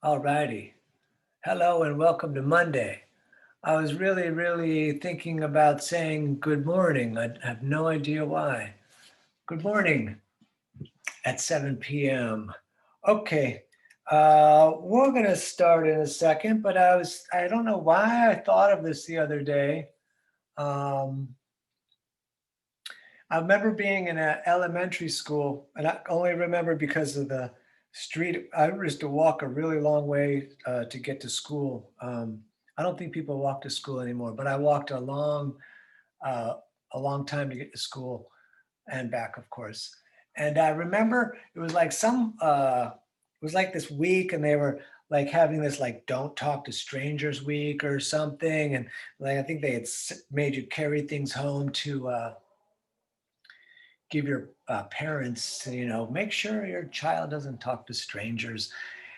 All righty. Hello and welcome to Monday. I was really thinking about saying good morning. I have no idea why. Good morning at 7 p.m. Okay, we're going to start in a second, but I don't know why I thought of this the other day. Um, I remember being in an elementary school, and I only remember because of the street. I used to walk a really long way to get to school. I don't think people walk to school anymore, but I walked uh, a long time to get to school and back, of course. And I remember it was like it was like this week, and they were like having this like "Don't talk to strangers" week or something, and like I think they had made you carry things home to. Give your parents, make sure your child doesn't talk to strangers.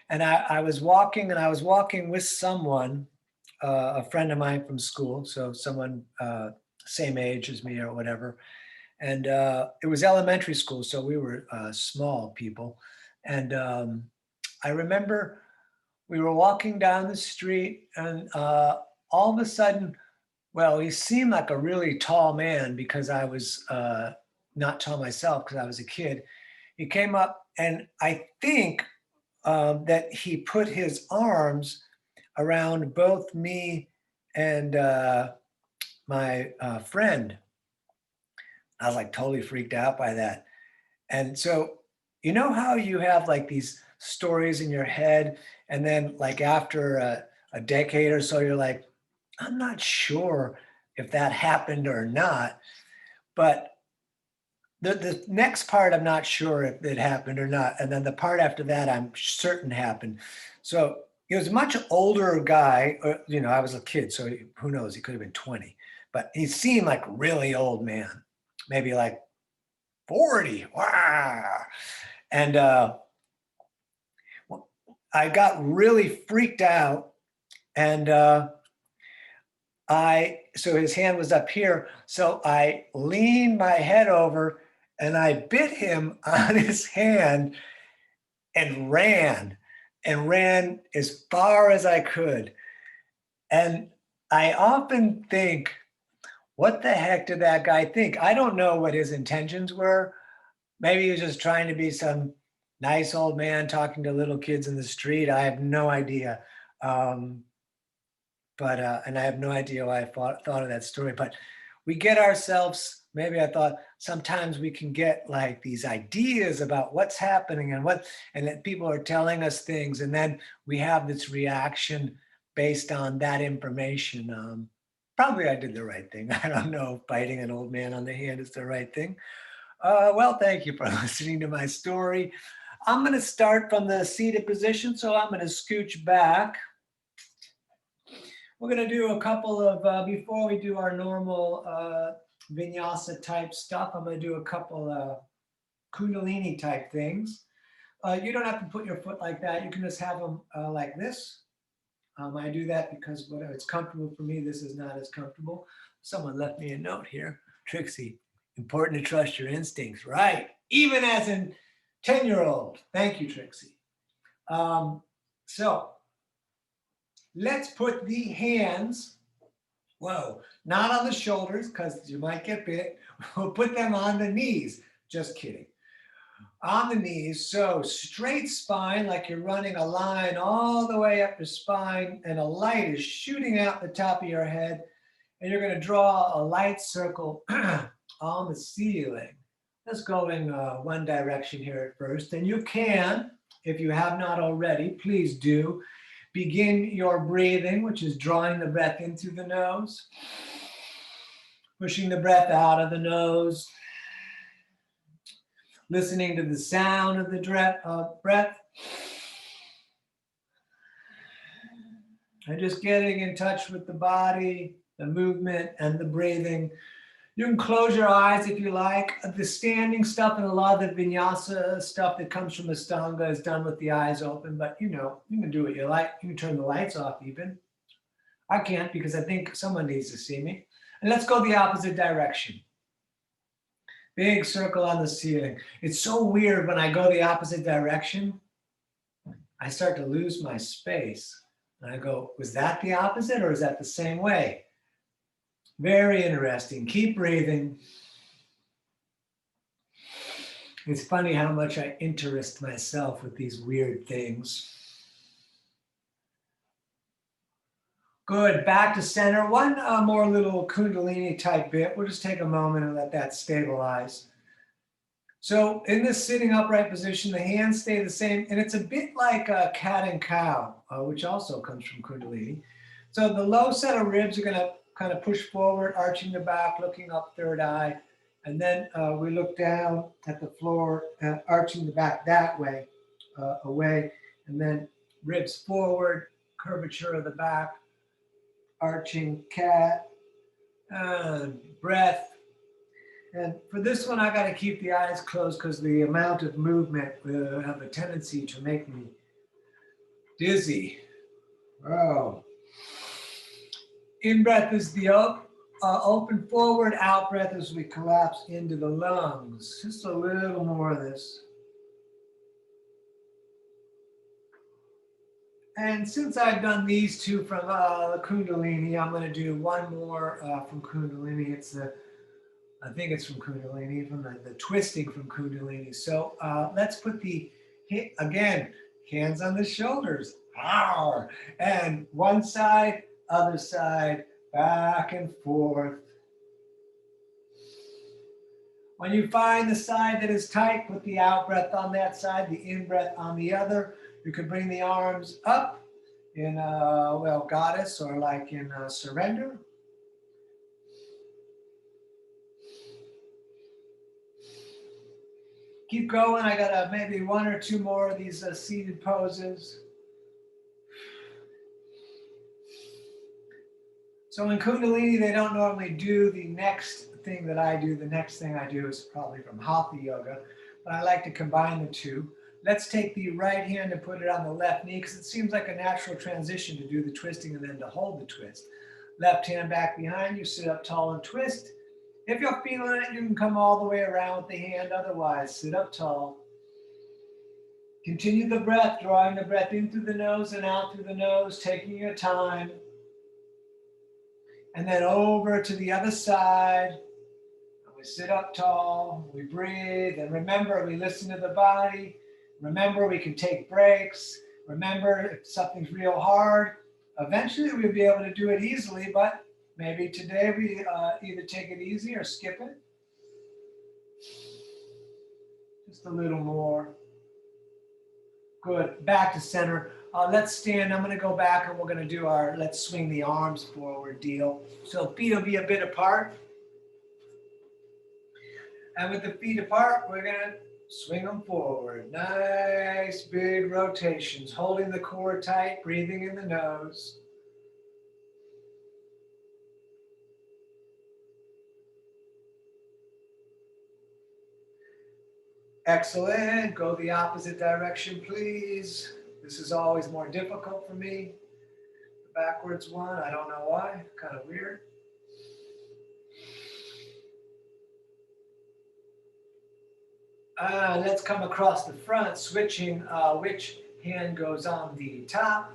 And I was walking, and I was walking with someone, a friend of mine from school, so someone same age as me or whatever. And it was elementary school, so we were small people. And I remember we were walking down the street, and all of a sudden, well, he seemed like a really tall man because I was not tall myself because I was a kid. He came up, and I think that he put his arms around both me and my friend. I was like totally freaked out by that. And so, you know how you have like these stories in your head, and then like after a decade or so, you're like, I'm not sure if that happened or not. But the next part, I'm not sure if it happened or not. And then the part after that, I'm certain happened. So he was a much older guy. I was a kid, so who knows? He could have been 20, but he seemed like a really old man, maybe like 40. Wow. And I got really freaked out. And so his hand was up here. So I leaned my head over and I bit him on his hand and ran as far as I could. And I often think, what the heck did that guy think? I don't know what his intentions were. Maybe he was just trying to be some nice old man talking to little kids in the street. I have no idea. Um, but and I have no idea why I thought of that story. But we get ourselves. Maybe I thought sometimes we can get like these ideas about what's happening and that people are telling us things, and then we have this reaction based on that information. Probably I did the right thing. I don't know if biting an old man on the hand is the right thing. Well, thank you for listening to my story. I'm going to start from the seated position, so I'm going to scooch back. We're going to do a couple of, before we do our normal vinyasa type stuff, I'm going to do a couple kundalini type things. You don't have to put your foot like that. You can just have them like this. I do that because whatever it's comfortable for me, this is not as comfortable. Someone left me a note here. Trixie, important to trust your instincts, right? Even as a 10-year-old. Thank you, Trixie. So let's put the hands, whoa, not on the shoulders because you might get bit. We'll put them on the knees. Just kidding. On the knees, so straight spine, like you're running a line all the way up your spine, and a light is shooting out the top of your head, and you're going to draw a light circle on the ceiling. Let's go in one direction here at first, and you can, if you have not already, please do. Begin your breathing, which is drawing the breath in through the nose, pushing the breath out of the nose, listening to the sound of the breath, and just getting in touch with the body, the movement, and the breathing. You can close your eyes if you like. The standing stuff and a lot of the vinyasa stuff that comes from Ashtanga is done with the eyes open, but you can do what you like. You can turn the lights off even. I can't because I think someone needs to see me. And let's go the opposite direction. Big circle on the ceiling. It's so weird when I go the opposite direction. I start to lose my space. And I go, was that the opposite or is that the same way? Very interesting. Keep breathing. It's funny how much I interest myself with these weird things. Good, back to center. One more little Kundalini type bit. We'll just take a moment and let that stabilize. So in this sitting upright position, the hands stay the same, and it's a bit like a cat and cow, which also comes from Kundalini. So the low set of ribs are gonna kind of push forward, arching the back, looking up third eye, and then we look down at the floor, arching the back that way, away, and then ribs forward, curvature of the back, arching cat, and breath. And for this one, I got to keep the eyes closed because the amount of movement will have a tendency to make me dizzy. Oh. In breath is the open forward, out breath as we collapse into the lungs. Just a little more of this. And since I've done these two from the Kundalini, I'm going to do one more from Kundalini. I think it's from Kundalini, from the twisting from Kundalini. So let's put again, hands on the shoulders. And one side, other side, back and forth. When you find the side that is tight, put the out breath on that side, the in breath on the other. You can bring the arms up in, goddess, or like in surrender. Keep going. I got maybe one or two more of these seated poses. So in Kundalini, they don't normally do the next thing that I do. The next thing I do is probably from Hatha Yoga, but I like to combine the two. Let's take the right hand and put it on the left knee because it seems like a natural transition to do the twisting and then to hold the twist. Left hand back behind you, sit up tall and twist. If you're feeling it, you can come all the way around with the hand. Otherwise, sit up tall. Continue the breath, drawing the breath in through the nose and out through the nose, taking your time. And then over to the other side. We sit up tall, we breathe, and remember, we listen to the body. Remember, we can take breaks. Remember, if something's real hard, eventually we'll be able to do it easily, but maybe today we either take it easy or skip it. Just a little more. Good, back to center. Let's stand. I'm going to go back and we're going to do our let's swing the arms forward deal. So feet will be a bit apart. And with the feet apart, we're going to swing them forward. Nice big rotations, holding the core tight, breathing in the nose. Excellent. Go the opposite direction, please. This is always more difficult for me. The backwards one, I don't know why, kind of weird. Let's come across the front, switching which hand goes on the top.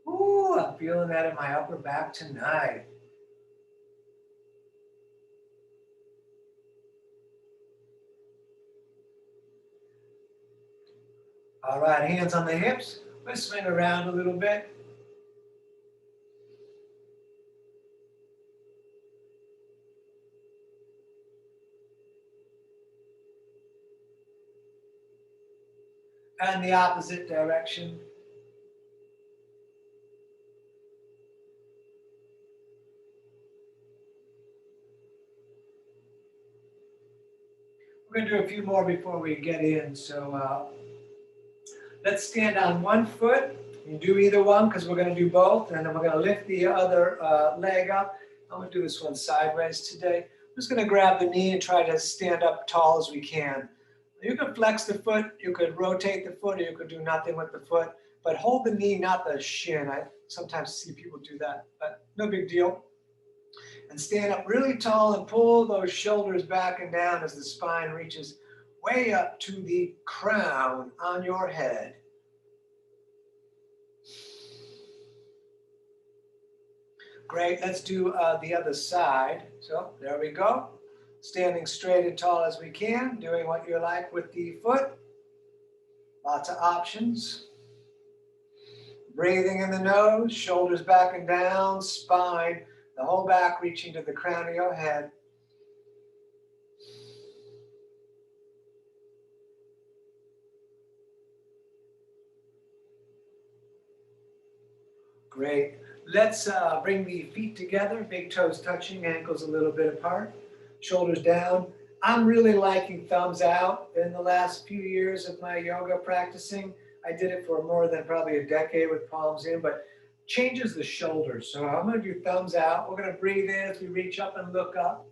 Ooh, I'm feeling that in my upper back tonight. All right, hands on the hips. Let's swing around a little bit. And the opposite direction. We're going to do a few more before we get in. So let's stand on one foot. You do either one because we're going to do both. And then we're going to lift the other leg up. I'm going to do this one sideways today. I'm just going to grab the knee and try to stand up tall as we can. You could flex the foot, you could rotate the foot, or you could do nothing with the foot. But hold the knee, not the shin. I sometimes see people do that, but no big deal. And stand up really tall and pull those shoulders back and down as the spine reaches way up to the crown on your head. Great, let's do the other side. So there we go. Standing straight and tall as we can, doing what you like with the foot. Lots of options. Breathing in the nose, shoulders back and down, spine, the whole back reaching to the crown of your head. Great. Let's bring the feet together, big toes touching, ankles a little bit apart, shoulders down. I'm really liking thumbs out in the last few years of my yoga practicing. I did it for more than probably a decade with palms in, but changes the shoulders. So I'm going to do thumbs out. We're going to breathe in as we reach up and look up.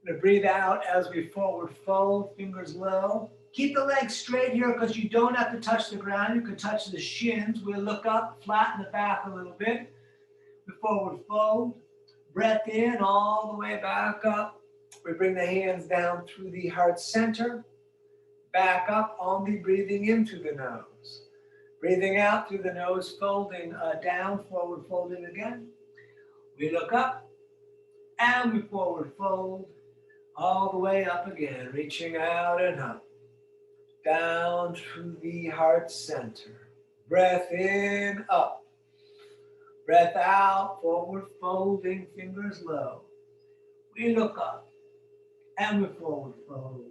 We're going to breathe out as we forward fold, fingers low. Keep the legs straight here because you don't have to touch the ground. You can touch the shins. We'll look up, flatten the back a little bit. We forward fold. Breath in all the way back up. We bring the hands down through the heart center. Back up, only breathing in through the nose. Breathing out through the nose, folding down, forward folding again. We look up and we forward fold all the way up again, reaching out and up. Down through the heart center. Breath in, up. Breath out, forward folding, fingers low. We look up and we forward fold.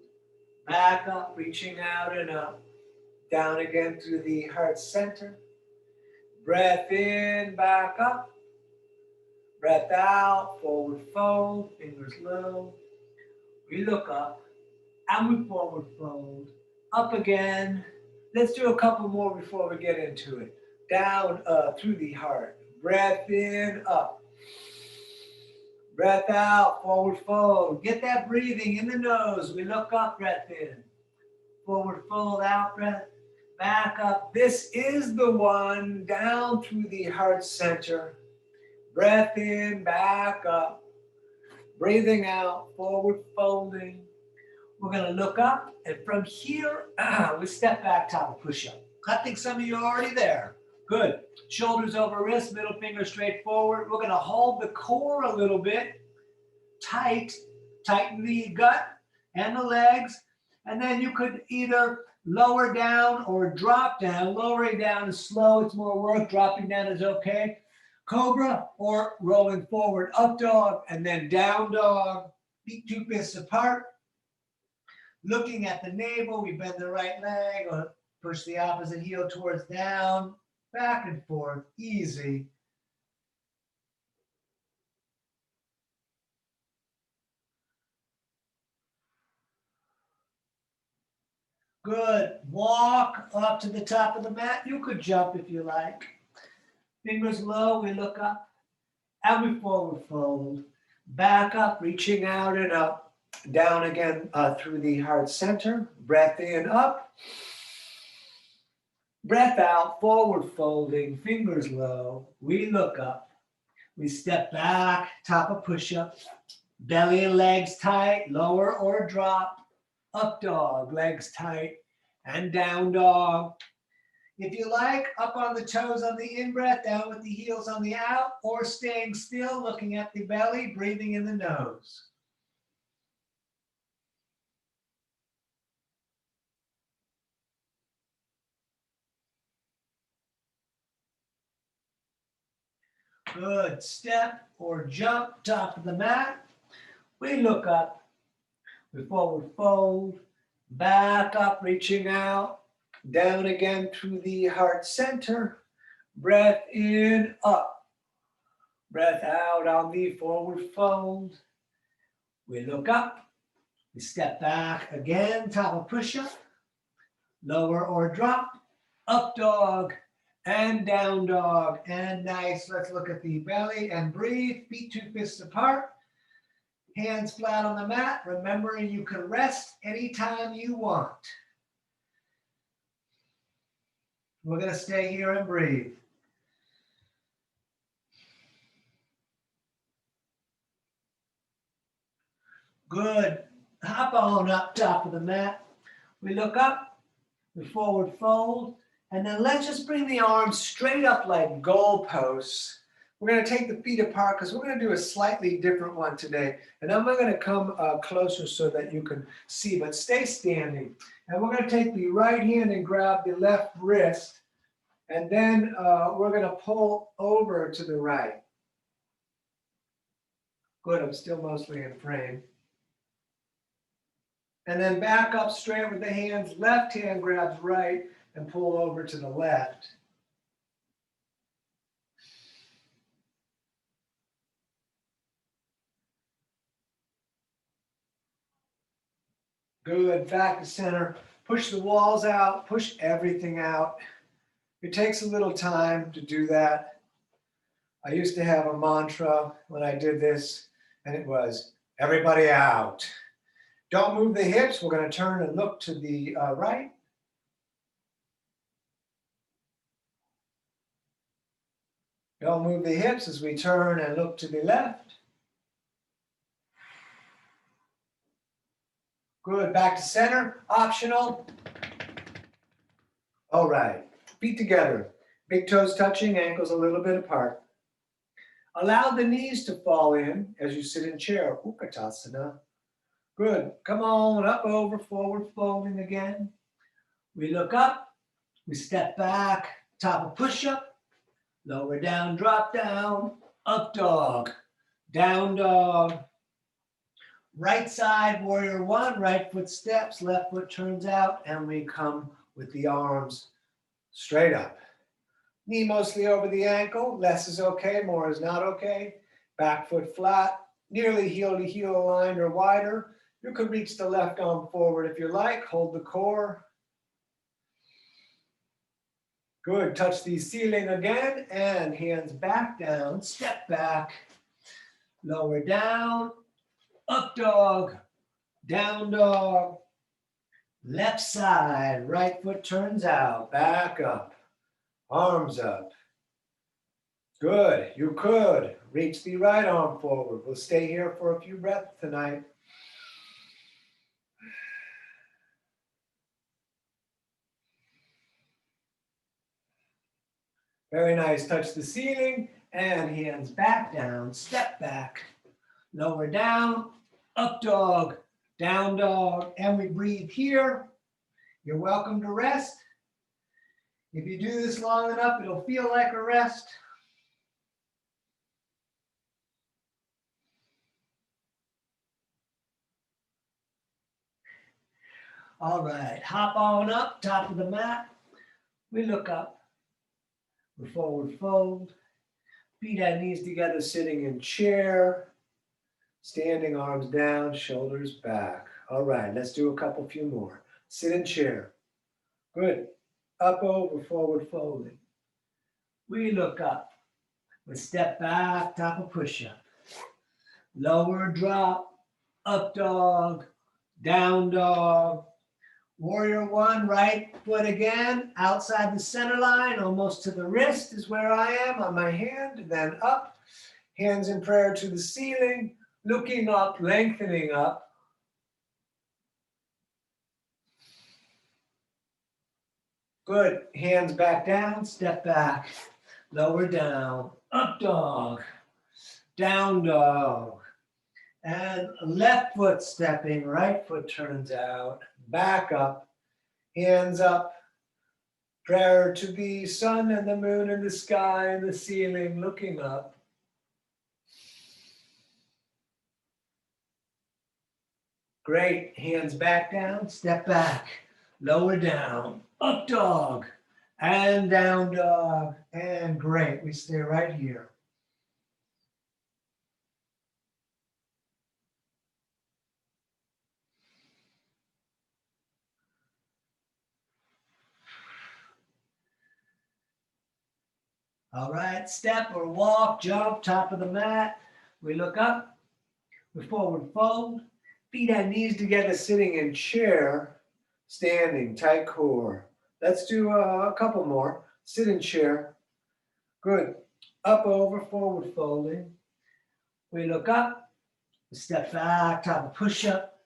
Back up, reaching out and up. Down again through the heart center. Breath in, back up. Breath out, forward fold, fingers low. We look up and we forward fold. Up again. Let's do a couple more before we get into it. Down through the heart. Breath in, up. Breath out, forward fold. Get that breathing in the nose. We look up, breath in. Forward fold out, breath. Back up. This is the one. Down through the heart center. Breath in, back up. Breathing out, forward folding. We're going to look up, and from here, we step back, top of push-up. I think some of you are already there. Good. Shoulders over wrists, middle finger straight forward. We're going to hold the core a little bit tight, tighten the gut and the legs, and then you could either lower down or drop down. Lowering down is slow, it's more work. Dropping down is okay. Cobra or rolling forward, up dog, and then down dog. Feet 2 fists apart. Looking at the navel, we bend the right leg or push the opposite heel towards down, back and forth, easy. Good. Walk up to the top of the mat. You could jump if you like. Fingers low, we look up, and we forward fold. Back up, reaching out and up. Down again through the heart center. Breath in, up. Breath out, forward folding, fingers low. We look up. We step back, top of push-up. Belly and legs tight, lower or drop. Up dog, legs tight, and down dog. If you like, up on the toes on the in-breath, down with the heels on the out, or staying still, looking at the belly, breathing in the nose. Good. Step or jump, top of the mat. We look up. We forward fold. Back up, reaching out. Down again through the heart center. Breath in, up. Breath out on the forward fold. We look up. We step back again, top of push-up. Lower or drop. Up dog. And down dog, and nice. Let's look at the belly and breathe. Feet 2 fists apart. Hands flat on the mat. Remembering you can rest anytime you want. We're going to stay here and breathe. Good. Hop on up top of the mat. We look up. We forward fold. And then let's just bring the arms straight up like goalposts. We're going to take the feet apart because we're going to do a slightly different one today. And I'm going to come closer so that you can see, but stay standing. And we're going to take the right hand and grab the left wrist. And then we're going to pull over to the right. Good, I'm still mostly in frame. And then back up straight with the hands. Left hand grabs right and pull over to the left. Good, back to center. Push the walls out, push everything out. It takes a little time to do that. I used to have a mantra when I did this, and it was, everybody out. Don't move the hips. We're going to turn and look to the right. Don't move the hips as we turn and look to the left. Good, back to center, optional. All right, feet together. Big toes touching, ankles a little bit apart. Allow the knees to fall in as you sit in chair, Utkatasana. Good, come on, up, over, forward, folding again. We look up, we step back, top of push-up, lower down, drop down, up dog, down dog. Right side, warrior one, right foot steps, left foot turns out, and we come with the arms straight up. Knee mostly over the ankle, less is okay, more is not okay. Back foot flat, nearly heel to heel aligned or wider. You can reach the left arm forward if you like, hold the core. Good, touch the ceiling again, and hands back down, step back, lower down, up dog, down dog, left side, right foot turns out, back up, arms up. Good, you could reach the right arm forward. We'll stay here for a few breaths tonight. Very nice, touch the ceiling and hands back down, step back, lower down, up dog, down dog, and we breathe here. You're welcome to rest. If you do this long enough, it'll feel like a rest. All right, hop on up, top of the mat. We look up, we forward fold, feet and knees together, sitting in chair, standing arms down, shoulders back. All right, let's do a few more. Sit in chair. Good. Up, over, forward folding. We look up. We step back, top of push-up. Lower drop, up dog, down dog. Warrior one, right foot again, outside the center line, almost to the wrist is where I am on my hand, then up. Hands in prayer to the ceiling, looking up, lengthening up. Good, hands back down, step back, lower down, up dog, down dog. And left foot stepping, right foot turns out, back up, hands up, prayer to the sun and the moon and the sky and the ceiling, looking up. Great, hands back down, step back, lower down, up dog, and down dog, and great, we stay right here. All right, step or walk, jump, top of the mat. We look up, we forward fold, feet and knees together, sitting in chair, standing, tight core. Let's do a couple more. Sit in chair. Good. Up, over, forward folding. We look up, we step back, top of push-up,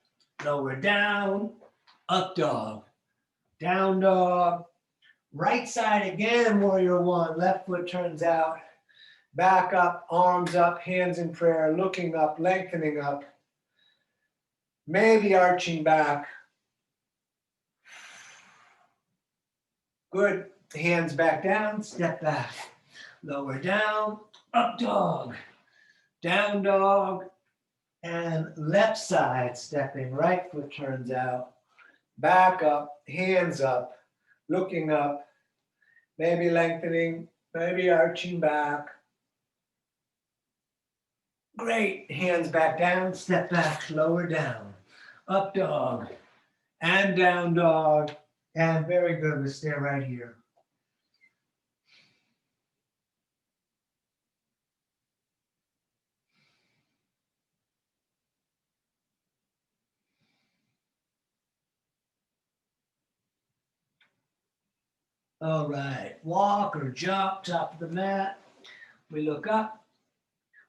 lower down, up dog, down dog. Right side again, warrior one, left foot turns out, Back up, arms up, hands in prayer, looking up, lengthening up, maybe arching back. Good. Hands back down, step back. Lower down, up dog, down dog, and left side stepping, right foot turns out. Back up, hands up, looking up, maybe lengthening, maybe arching back. Great. Hands back down, step back, lower down, up dog, and down dog. And very good. We stay right here. All right. Walk or jump, top of the mat. We look up,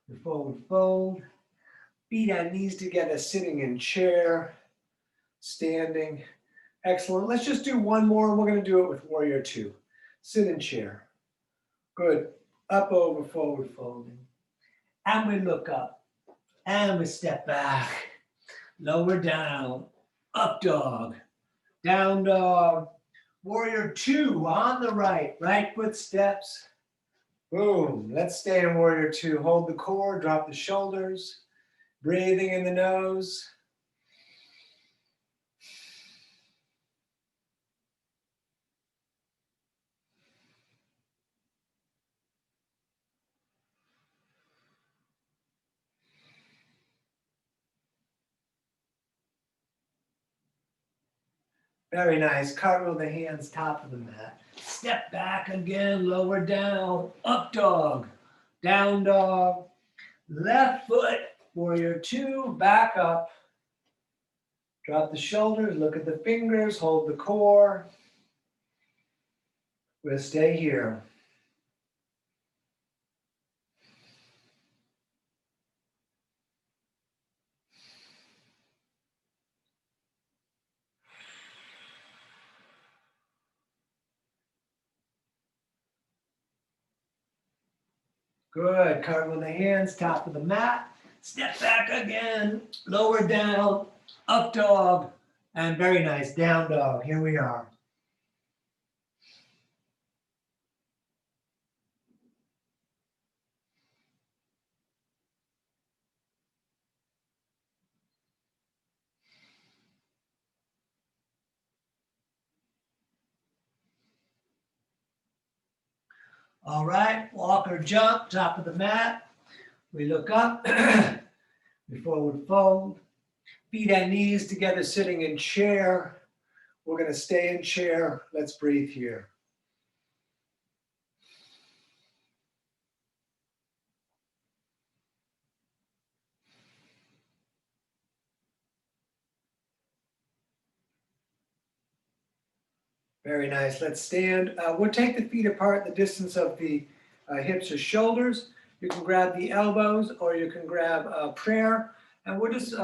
we forward fold. Feet and knees together, sitting in chair, standing. Excellent. Let's just do one more. We're going to do it with warrior two. Sit in chair. Good. Up, over, forward folding. And we look up. And we step back. Lower down. Up dog. Down dog. Warrior two on the right. Right foot steps. Boom. Let's stay in warrior two. Hold the core. Drop the shoulders. Breathing in the nose. Very nice. Cartwheel the hands top of the mat. Step back again, lower down, up dog, down dog, left foot, warrior two, back up. Drop the shoulders, look at the fingers, hold the core. We'll stay here. Good. Cartwheel the hands, top of the mat. Step back again, lower down, up dog, and very nice, down dog. Here we are. All right, walk or jump, top of the mat. We look up, we forward fold. Feet and knees together, sitting in chair. We're going to stay in chair. Let's breathe here. Very nice. Let's stand. We'll take the feet apart the distance of the hips or shoulders. You can grab the elbows or you can grab prayer. And we'll just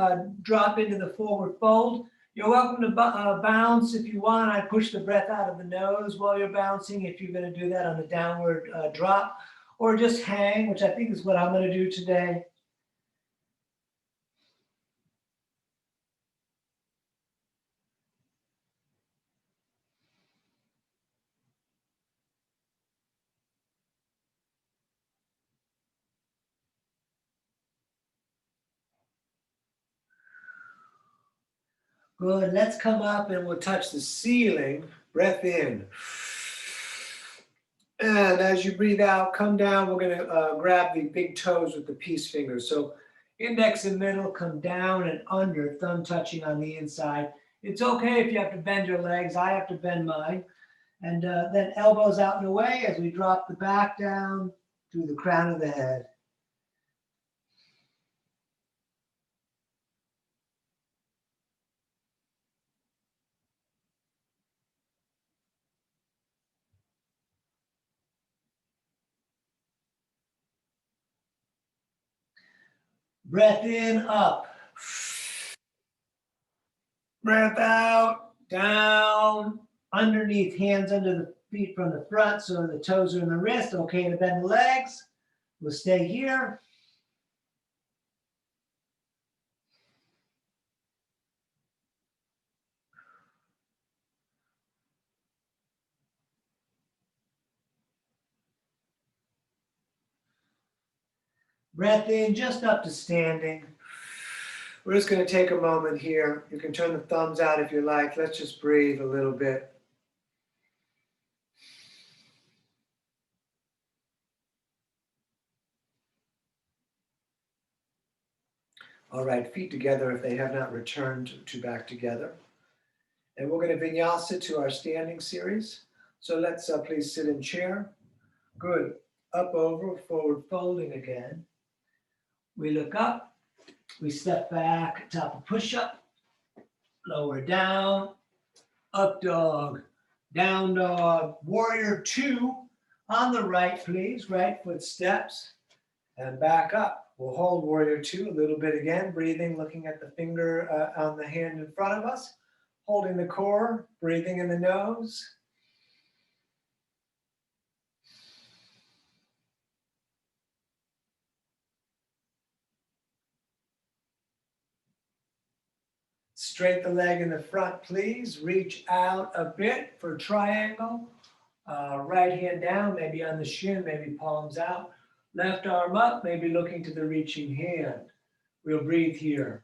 drop into the forward fold. You're welcome to bounce if you want. I push the breath out of the nose while you're bouncing if you're going to do that on the downward drop. Or just hang, which I think is what I'm going to do today. Good. Let's come up and we'll touch the ceiling. Breath in. And as you breathe out, come down. We're going to grab the big toes with the peace fingers. So index and middle come down and under, thumb touching on the inside. It's okay if you have to bend your legs. I have to bend mine. And then elbows out and away as we drop the back down to the crown of the head. Breath in, up. Breath out, down, underneath, hands under the feet from the front so the toes are in the wrist. Okay to bend the legs. We'll stay here. Breath in just up to standing. We're just going to take a moment here. You can turn the thumbs out if you like. Let's just breathe a little bit. All right, feet together if they have not returned to back together. And we're going to vinyasa to our standing series. So let's please sit in chair. Good. Up, over, forward folding again. We look up. We step back, top of push-up. Lower down. Up dog. Down dog. Warrior two. On the right, please. Right foot steps. And back up. We'll hold warrior two a little bit again. Breathing, looking at the finger on the hand in front of us. Holding the core. Breathing in the nose. Straight the leg in the front, please. Reach out a bit for triangle. Right hand down, maybe on the shin, maybe palms out. Left arm up, maybe looking to the reaching hand. We'll breathe here.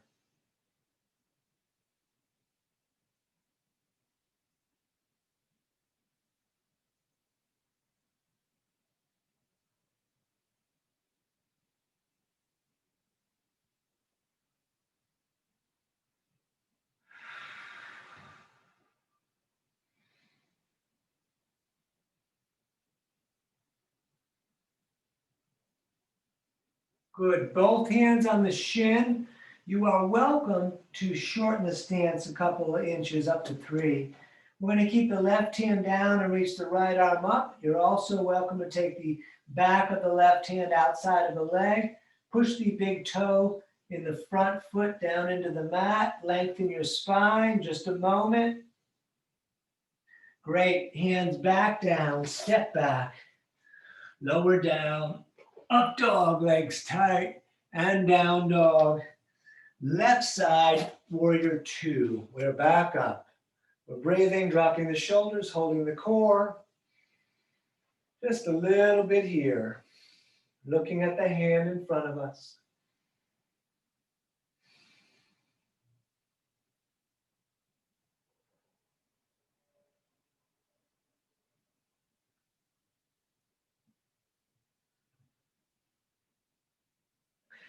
Good. Both hands on the shin. You are welcome to shorten the stance a couple of inches, up to 3. We're going to keep the left hand down and reach the right arm up. You're also welcome to take the back of the left hand outside of the leg. Push the big toe in the front foot down into the mat. Lengthen your spine. Just a moment. Great. Hands back down. Step back. Lower down. Up dog, legs tight, and down dog. Left side, warrior two. We're back up. We're breathing, dropping the shoulders, holding the core. Just a little bit here. Looking at the hand in front of us.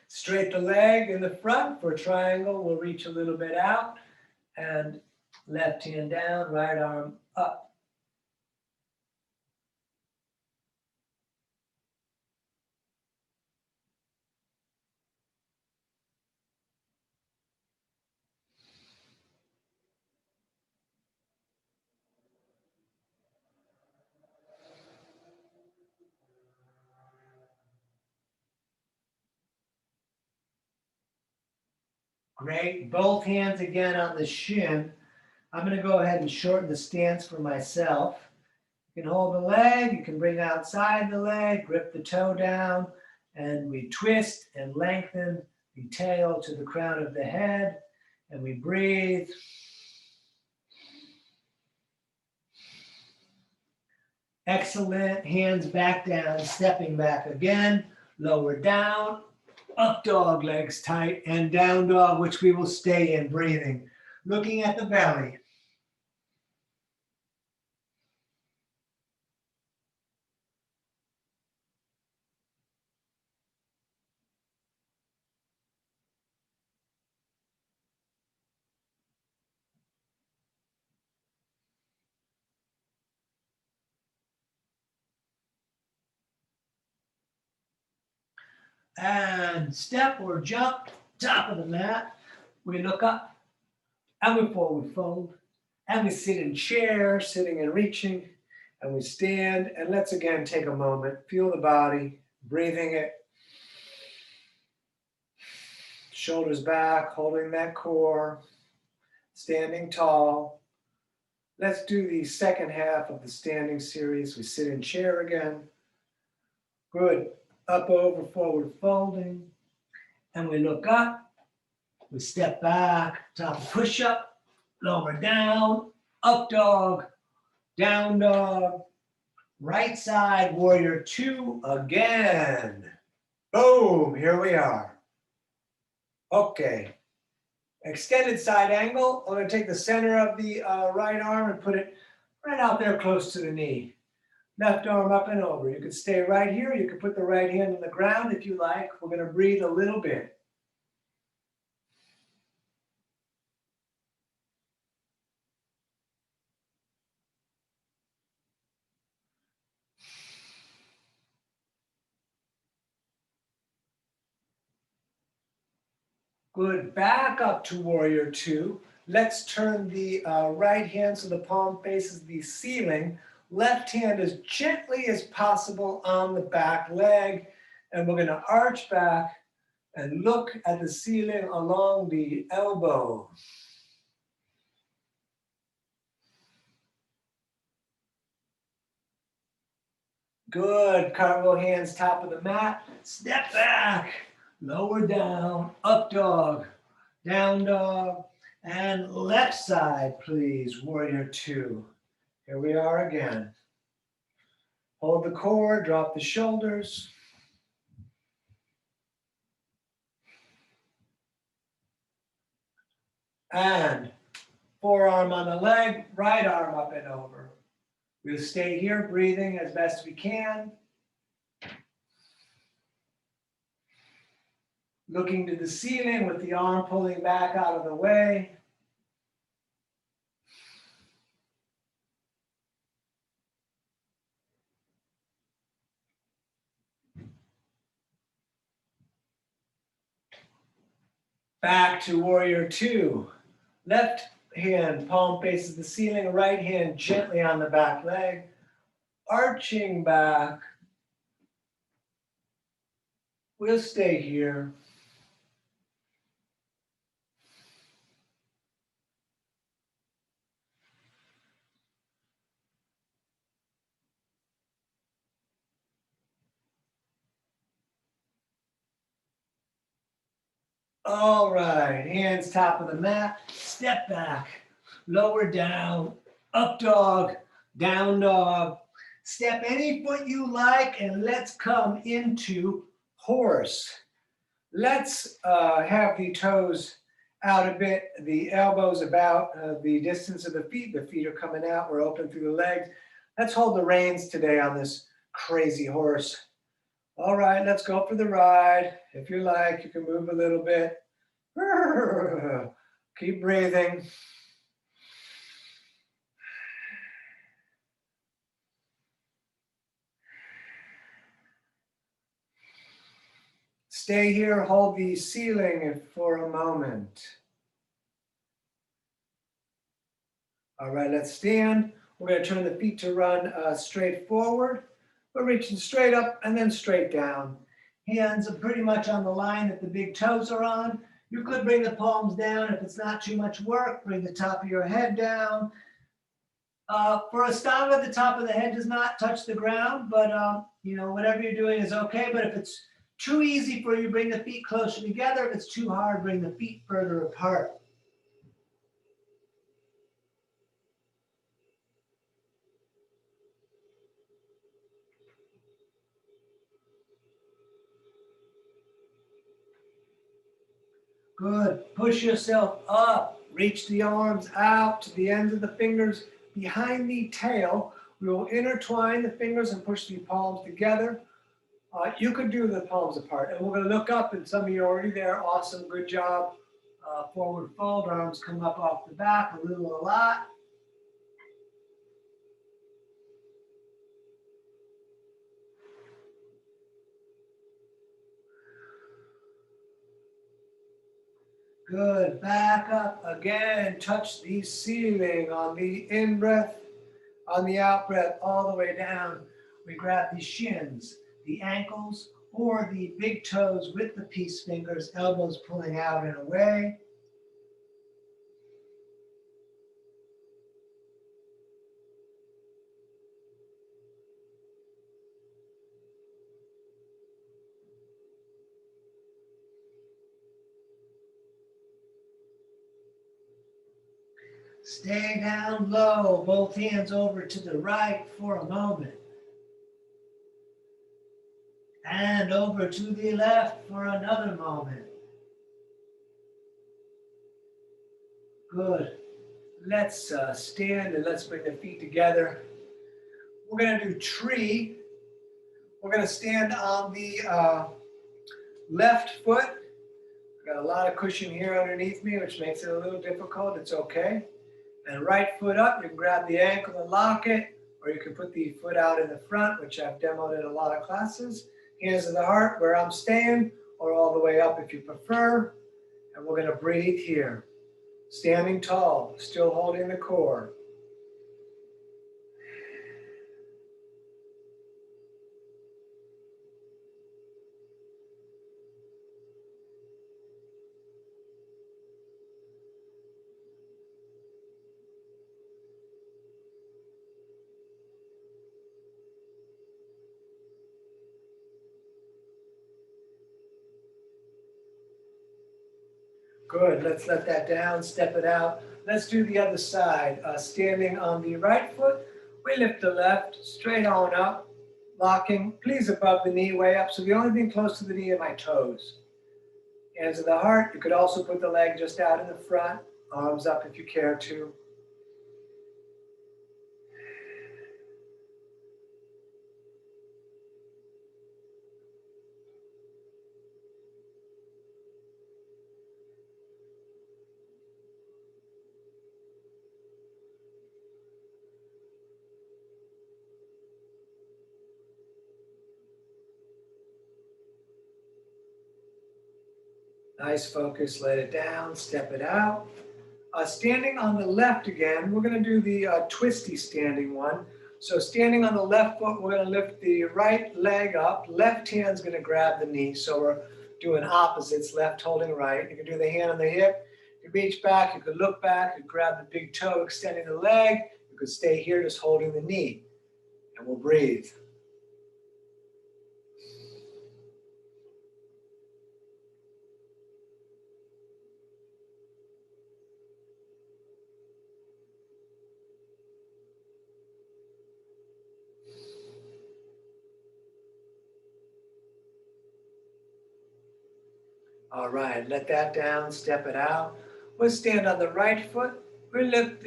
Straight the leg in the front for triangle. We'll reach a little bit out. And left hand down, right arm up. Great. Both hands again on the shin. I'm going to go ahead and shorten the stance for myself. You can hold the leg, you can bring outside the leg, grip the toe down, and we twist and lengthen the tail to the crown of the head, and we breathe. Excellent. Hands back down, stepping back again, lower down, up dog, legs tight, and down dog, which we will stay in, breathing. Looking at the belly. And step or jump, top of the mat. We look up, and we forward fold. And we sit in chair, sitting and reaching. And we stand. And let's again take a moment. Feel the body, breathing it. Shoulders back, holding that core. Standing tall. Let's do the second half of the standing series. We sit in chair again. Good. up, over, forward folding. And we look up, we step back, top of push-up, lower down, up dog, down dog, right side, warrior two again. Boom, here we are. Okay, extended side angle. I'm gonna take the center of the right arm and put it right out there close to the knee. Left arm up and over. You can stay right here. You can put the right hand on the ground if you like. We're gonna breathe a little bit. Good, back up to warrior two. Let's turn the right hand so the palm faces the ceiling. Left hand as gently as possible on the back leg. And we're gonna arch back and look at the ceiling along the elbow. Good, cartwheel hands top of the mat. Step back, lower down, up dog, down dog, and left side, please, warrior two. Here we are again. Hold the core, drop the shoulders. And forearm on the leg, right arm up and over. We'll stay here breathing as best we can. Looking to the ceiling with the arm pulling back out of the way. Back to warrior two. Left hand, palm faces the ceiling, right hand gently on the back leg. Arching back. We'll stay here. All right, hands top of the mat, step back, lower down, up dog, down dog. Step any foot you like and let's come into horse. Let's have the toes out a bit, the elbows about the distance of the feet. The feet are coming out, we're open through the legs. Let's hold the reins today on this crazy horse. All right, let's go for the ride. If you like, you can move a little bit. Keep breathing. Stay here, hold the ceiling for a moment. All right, let's stand. We're going to turn the feet to run straight forward. We're reaching straight up and then straight down. Hands are pretty much on the line that the big toes are on. You could bring the palms down if it's not too much work. Bring the top of your head down. For Ashtanga, the top of the head does not touch the ground, but whatever you're doing is okay. But if it's too easy for you, bring the feet closer together. If it's too hard, bring the feet further apart. Good. Push yourself up. Reach the arms out to the ends of the fingers behind the tail. We will intertwine the fingers and push the palms together. You could do the palms apart. And we're going to look up, and some of you are already there. Awesome. Good job. Forward fold. Arms come up off the back. A little, a lot. Good. Back up again. Touch the ceiling on the in-breath. On the out breath, all the way down. We grab the shins, the ankles, or the big toes with the peace fingers, elbows pulling out and away. Stay down low, both hands over to the right for a moment. And over to the left for another moment. Good. Let's stand and let's bring the feet together. We're going to do tree. We're going to stand on the left foot. I've got a lot of cushion here underneath me, which makes it a little difficult. It's okay. And right foot up, you can grab the ankle and lock it, or you can put the foot out in the front, which I've demoed in a lot of classes. Hands to the heart, where I'm staying, or all the way up if you prefer. And we're going to breathe here. Standing tall, still holding the core. Good, let's let that down, step it out. Let's do the other side. Standing on the right foot, we lift the left, straight on up, locking, please above the knee, way up. So the only thing close to the knee are my toes. Hands to the heart, you could also put the leg just out in the front, arms up if you care to. Nice focus, let it down, step it out. Standing on the left again, we're going to do the twisty standing one. So standing on the left foot, we're going to lift the right leg up. Left hand's going to grab the knee. So we're doing opposites, left holding right. You can do the hand on the hip. You can reach back, you could look back, you could grab the big toe, extending the leg. You could stay here just holding the knee. And we'll breathe. All right, let that down, step it out. We'll stand on the right foot. We'll lift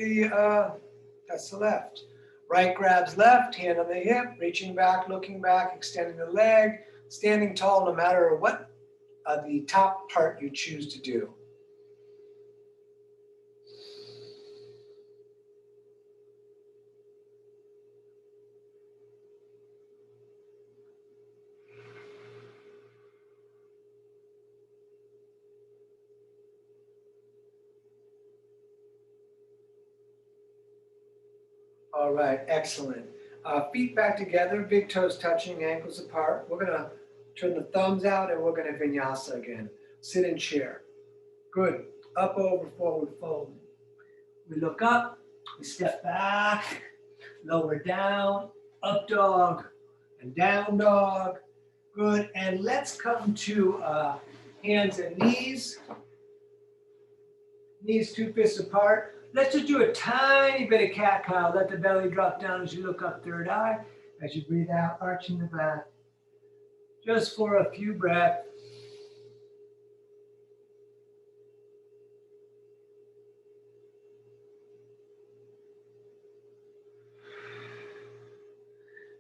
that's the left. Right grabs left, hand on the hip, reaching back, looking back, extending the leg, standing tall no matter what the top part you choose to do. All right, excellent. Feet back together, big toes touching, ankles apart. We're going to turn the thumbs out and we're going to vinyasa again. Sit in chair. Good. Up, over, forward, fold. We look up, we step back, lower down, up dog, and down dog. Good. And let's come to hands and knees. Knees 2 fists apart. Let's just do a tiny bit of cat-cow. Let the belly drop down as you look up, third eye. As you breathe out, arching the back. Just for a few breaths.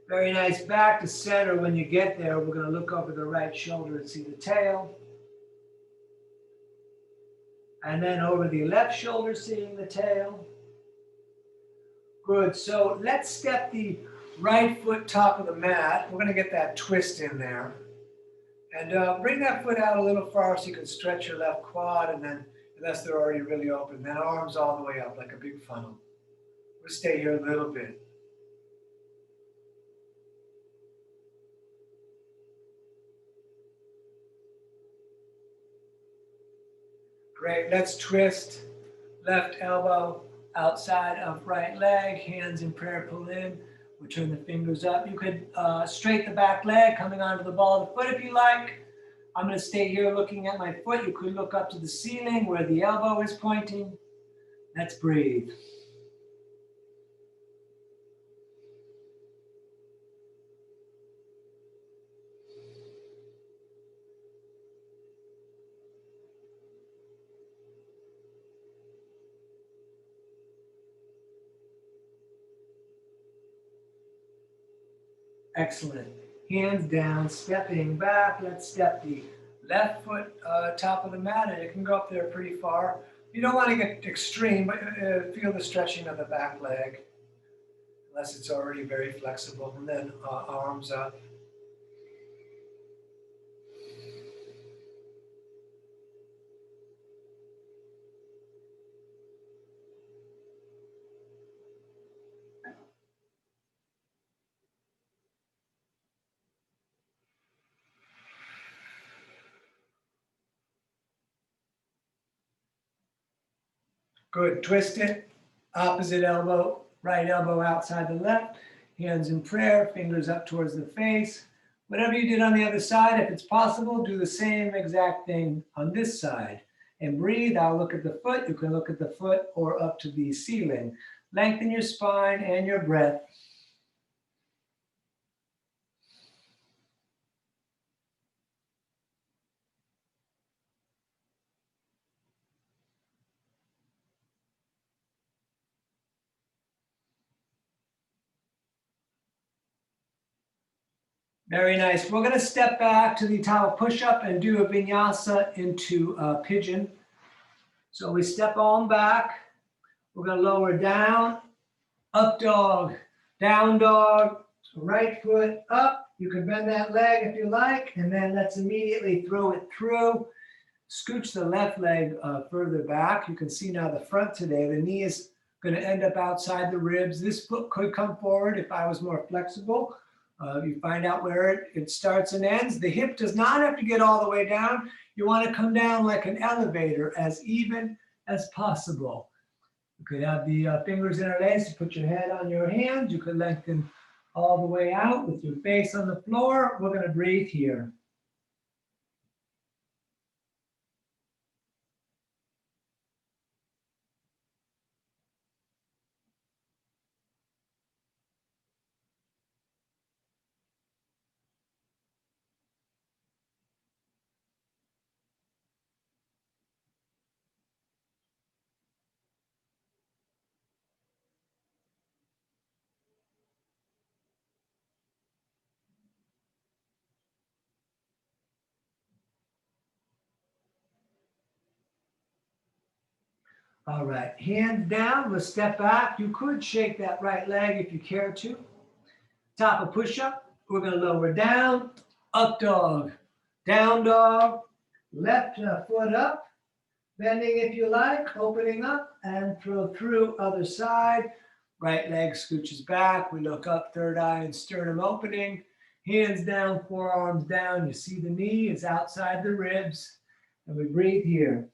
Very nice. Back to center. When you get there, we're going to look over the right shoulder and see the tail. And then over the left shoulder, seeing the tail. Good. So let's step the right foot top of the mat. We're going to get that twist in there. And bring that foot out a little far so you can stretch your left quad, and then, unless they're already really open, then arms all the way up like a big funnel. We'll stay here a little bit. Great, let's twist. Left elbow outside of right leg, hands in prayer, pull in. We'll turn the fingers up. You could straighten the back leg, coming onto the ball of the foot if you like. I'm going to stay here looking at my foot. You could look up to the ceiling where the elbow is pointing. Let's breathe. Excellent. Hands down, stepping back. Let's step the left foot top of the mat, and it can go up there pretty far. You don't want to get extreme, but feel the stretching of the back leg, unless it's already very flexible. And then arms up. Good. Twist it. Opposite elbow, right elbow outside the left. Hands in prayer, fingers up towards the face. Whatever you did on the other side, if it's possible, do the same exact thing on this side. And breathe. I'll look at the foot. You can look at the foot or up to the ceiling. Lengthen your spine and your breath. Very nice. We're going to step back to the towel push-up and do a vinyasa into a pigeon. So we step on back. We're going to lower down, up dog, down dog, right foot up. You can bend that leg if you like, and then let's immediately throw it through. Scooch the left leg further back. You can see now the front today. The knee is going to end up outside the ribs. This foot could come forward if I was more flexible. You find out where it starts and ends. The hip does not have to get all the way down. You want to come down like an elevator, as even as possible. You could have the fingers interlaced. You put your head on your hands. You could lengthen all the way out with your face on the floor. We're going to breathe here. All right, hands down, let's step back. You could shake that right leg if you care to. Top of push-up, we're gonna lower down, up dog, down dog, left foot up, bending if you like, opening up, and throw through other side. Right leg scooches back, we look up, third eye and sternum opening. Hands down, forearms down, you see the knee is outside the ribs, and we breathe here.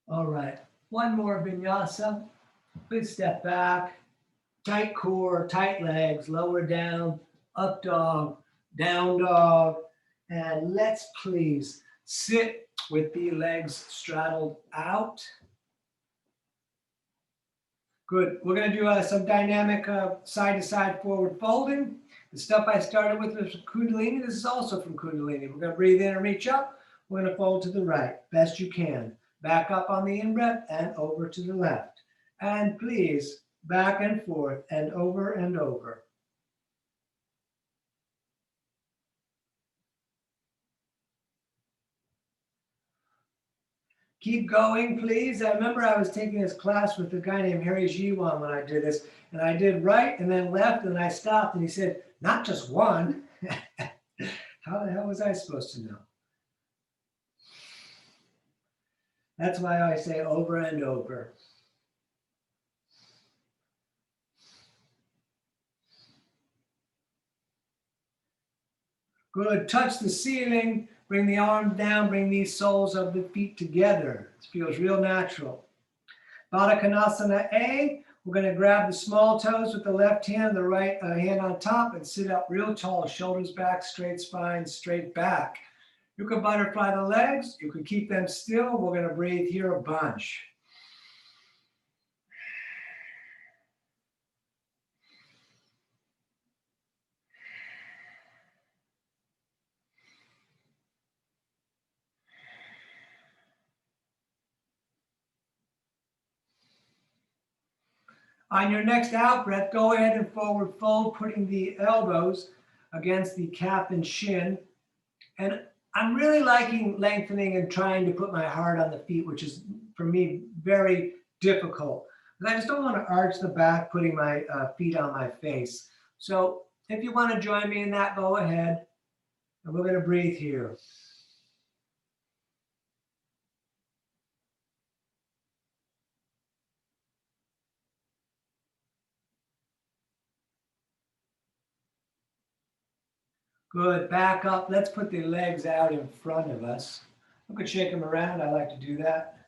All right, one more vinyasa. Please step back, tight core, tight legs, lower down, up dog, down dog. And let's please sit with the legs straddled out. Good. We're going to do some dynamic side-to-side forward folding. The stuff I started with was Kundalini. This is also from Kundalini. We're going to breathe in and reach up. We're going to fold to the right, best you can. Back up on the in-breath and over to the left. And please, back and forth and over and over. Keep going, please. I remember I was taking this class with a guy named Harry Jiwan when I did this, and I did right and then left, and I stopped, and he said, not just one. How the hell was I supposed to know? That's why I say over and over. Good. Touch the ceiling. Bring the arms down. Bring these soles of the feet together. It feels real natural. Baddha Konasana A. We're going to grab the small toes with the left hand, the right hand on top, and sit up real tall. Shoulders back, straight spine, straight back. You can butterfly the legs. You can keep them still. We're going to breathe here a bunch. On your next out breath, go ahead and forward fold, putting the elbows against the calf and shin. And I'm really liking lengthening and trying to put my heart on the feet, which is for me very difficult. But I just don't want to arch the back, putting my feet on my face. So if you want to join me in that, go ahead. And we're going to breathe here. Good. Back up. Let's put the legs out in front of us. You could shake them around. I like to do that.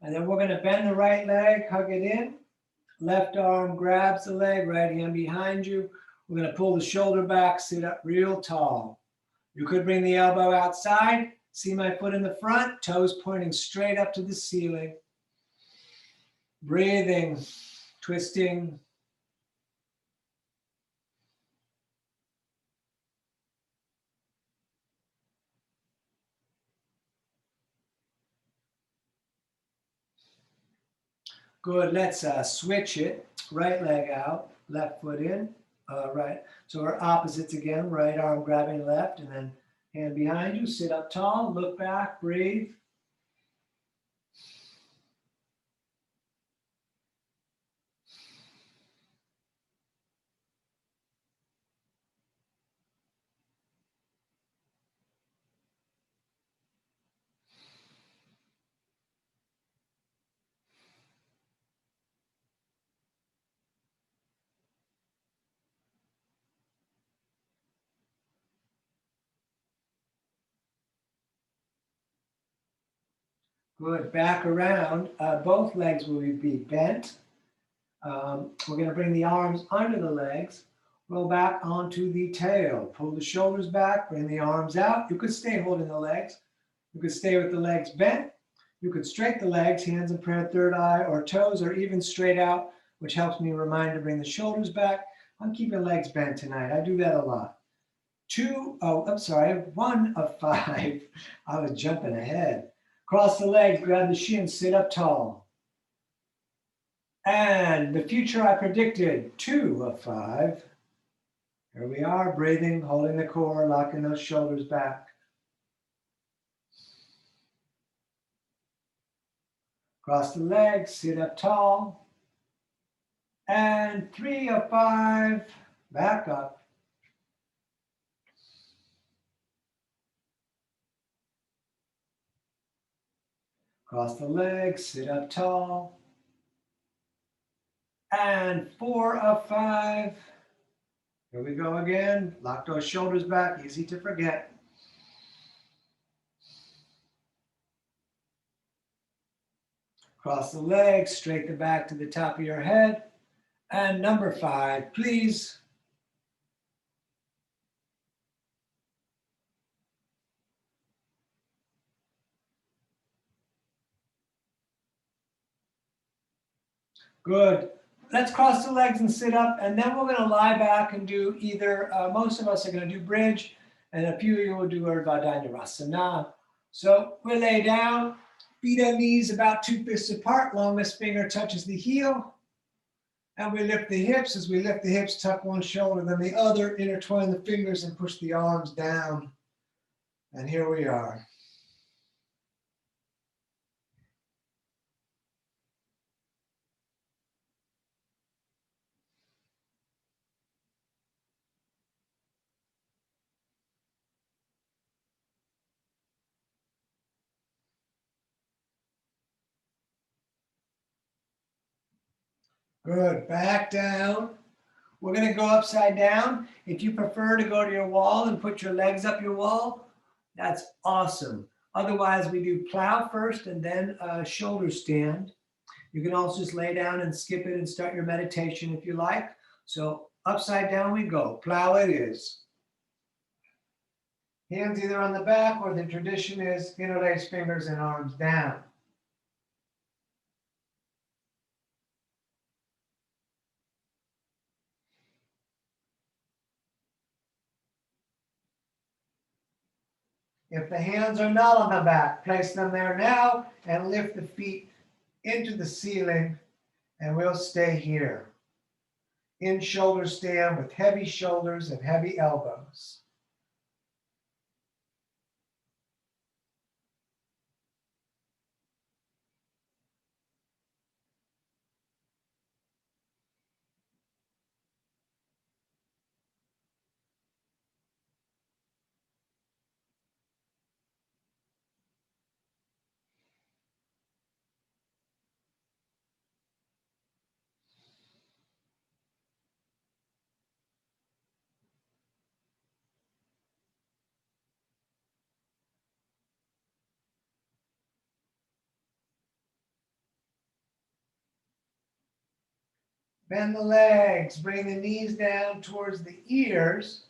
And then we're going to bend the right leg, hug it in. Left arm grabs the leg, right hand behind you. We're going to pull the shoulder back, sit up real tall. You could bring the elbow outside. See my foot in the front, toes pointing straight up to the ceiling. Breathing, twisting. Good. Let's switch it. Right leg out, left foot in. Right. So we're opposites again. Right arm grabbing left, and then hand behind you. Sit up tall. Look back. Breathe. Good. Back around. Both legs will be bent. We're going to bring the arms under the legs, roll back onto the tail, pull the shoulders back, bring the arms out. You could stay holding the legs. You could stay with the legs bent. You could straighten the legs, hands in prayer, third eye, or toes, or even straight out, which helps me remind to bring the shoulders back. I'm keeping legs bent tonight. I do that a lot. I'm sorry, 1 of 5. I was jumping ahead. Cross the legs, grab the shins, sit up tall. And the future I predicted, 2 of 5. Here we are, breathing, holding the core, locking those shoulders back. Cross the legs, sit up tall. And 3 of 5, back up. Cross the legs, sit up tall. And 4 of 5. Here we go again. Lock those shoulders back, easy to forget. Cross the legs, straight the back to the top of your head. And number 5, please. Good. Let's cross the legs and sit up, and then we're going to lie back and do either, most of us are going to do bridge, and a few of you will do Urdhva Dhanurasana. So we lay down, feet and knees about 2 fists apart, longest finger touches the heel, and we lift the hips. As we lift the hips, tuck one shoulder, then the other, intertwine the fingers and push the arms down. And here we are. Good, back down. We're gonna go upside down. If you prefer to go to your wall and put your legs up your wall, that's awesome. Otherwise, we do plow first and then a shoulder stand. You can also just lay down and skip it and start your meditation if you like. So upside down we go. Plow it is. Hands either on the back or the tradition is interlace fingers and arms down. If the hands are not on the back, place them there now and lift the feet into the ceiling, and we'll stay here. In shoulder stand with heavy shoulders and heavy elbows. Bend the legs, bring the knees down towards the ears.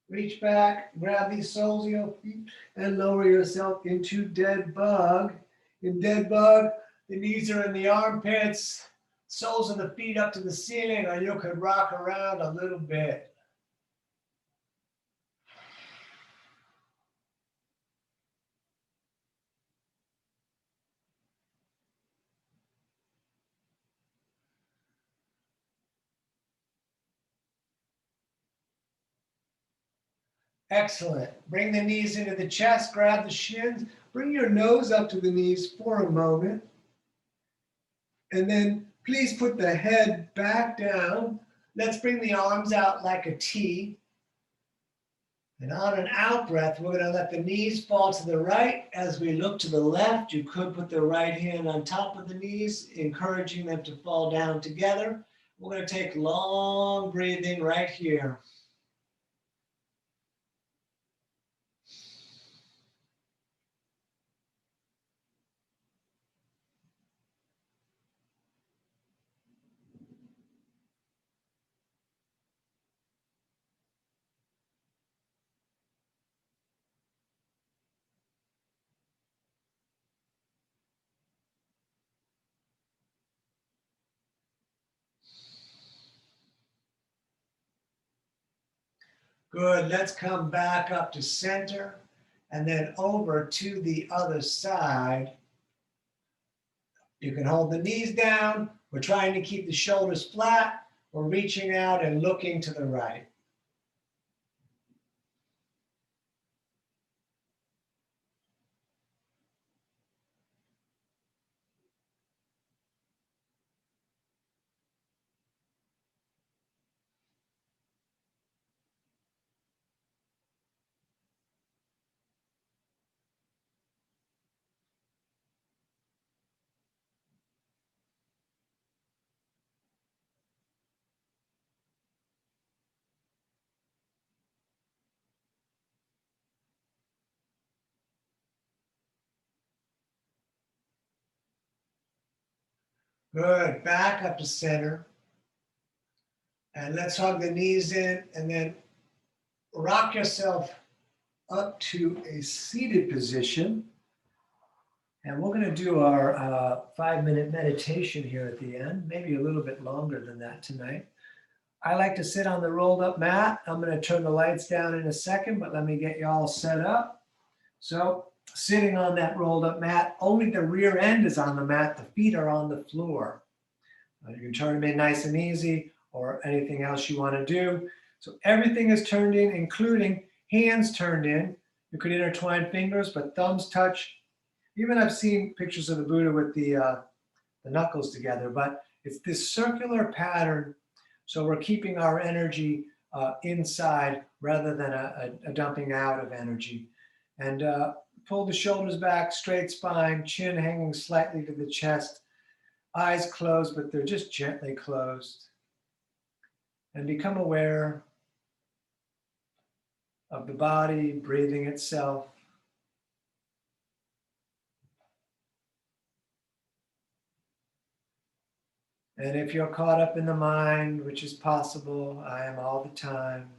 Reach back, grab these soles of your feet, and lower yourself into dead bug. In dead bug, the knees are in the armpits, soles of the feet up to the ceiling, or you could rock around a little bit. Excellent. Bring the knees into the chest, grab the shins, bring your nose up to the knees for a moment. And then please put the head back down. Let's bring the arms out like a T. And on an out breath, we're going to let the knees fall to the right as we look to the left. You could put the right hand on top of the knees, encouraging them to fall down together. We're going to take long breathing right here. Good. Let's come back up to center and then over to the other side. You can hold the knees down. We're trying to keep the shoulders flat. We're reaching out and looking to the right. Good. Back up to center. And let's hug the knees in and then rock yourself up to a seated position. And we're going to do our 5-minute meditation here at the end, maybe a little bit longer than that tonight. I like to sit on the rolled up mat. I'm going to turn the lights down in a second, but let me get you all set up. So sitting on that rolled up mat, only the rear end is on the mat. The feet are on the floor. You can turn them in nice and easy or anything else you want to do. So everything is turned in, including hands turned in. You could intertwine fingers, but thumbs touch. Even I've seen pictures of the Buddha with the knuckles together, but it's this circular pattern. So we're keeping our energy inside rather than a dumping out of energy. And pull the shoulders back, straight spine, chin hanging slightly to the chest. eyes closed, but they're just gently closed. And become aware of the body breathing itself. And if you're caught up in the mind, which is possible, I am all the time,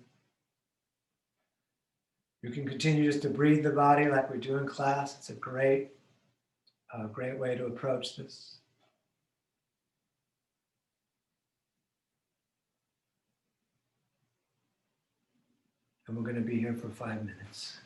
you can continue just to breathe the body like we do in class. It's a great way to approach this. And we're going to be here for 5 minutes.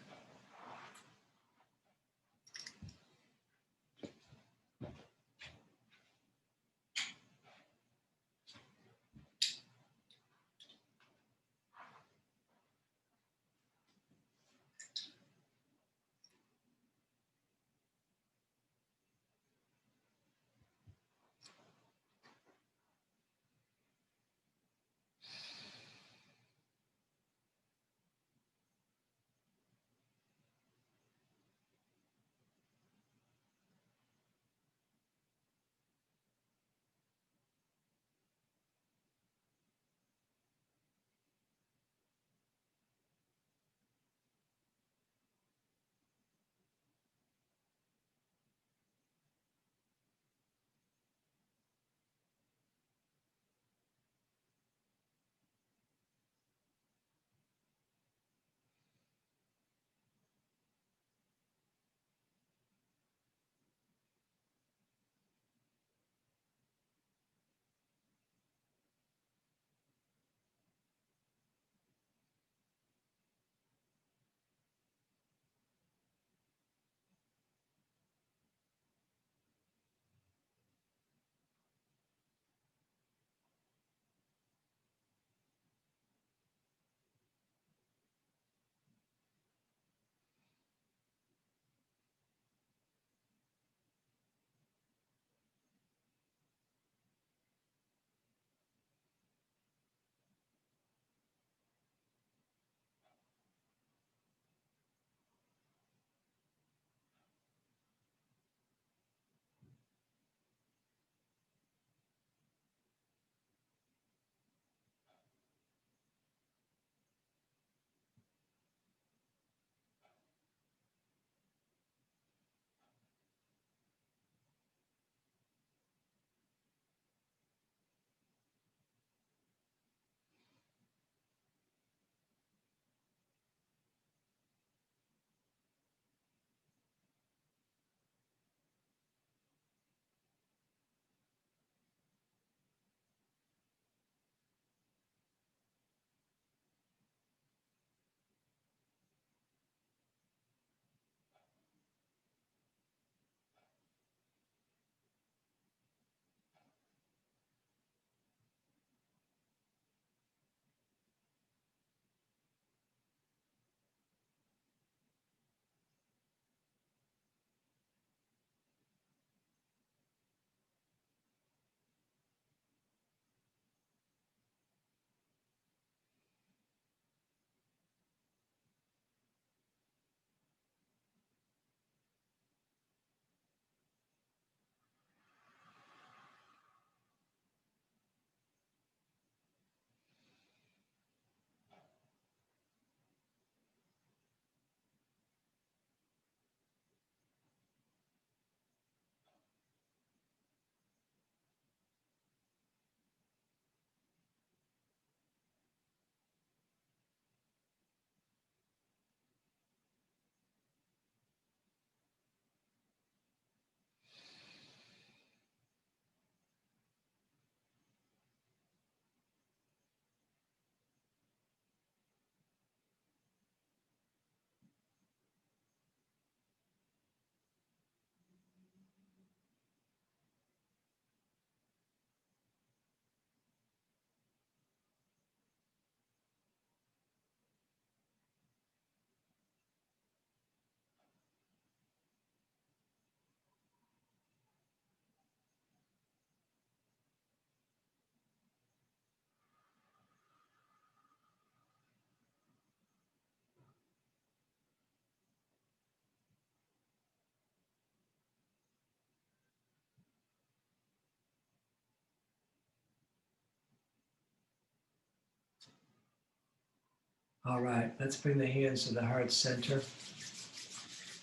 All right, let's bring the hands to the heart center.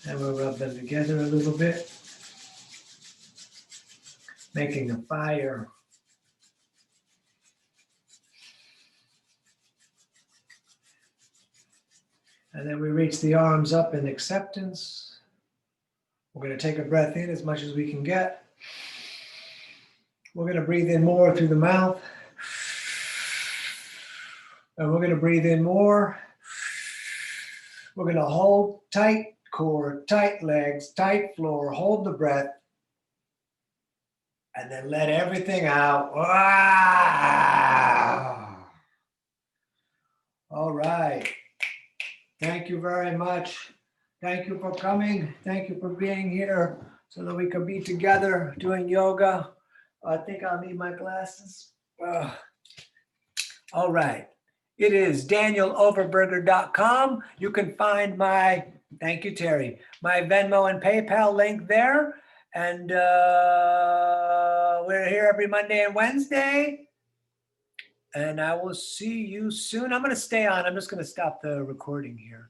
And we'll rub them together a little bit, making a fire. And then we reach the arms up in acceptance. We're going to take a breath in as much as we can get. We're going to breathe in more through the mouth. And we're going to breathe in more. We're going to hold tight core, tight legs, tight floor, hold the breath. And then let everything out. Wow. All right. Thank you very much. Thank you for coming. Thank you for being here so that we can be together doing yoga. I think I'll need my glasses. All right. It is danieloverberger.com. You can find my, thank you, Terry, my Venmo and PayPal link there. And we're here every Monday and Wednesday. And I will see you soon. I'm going to stay on. I'm just going to stop the recording here.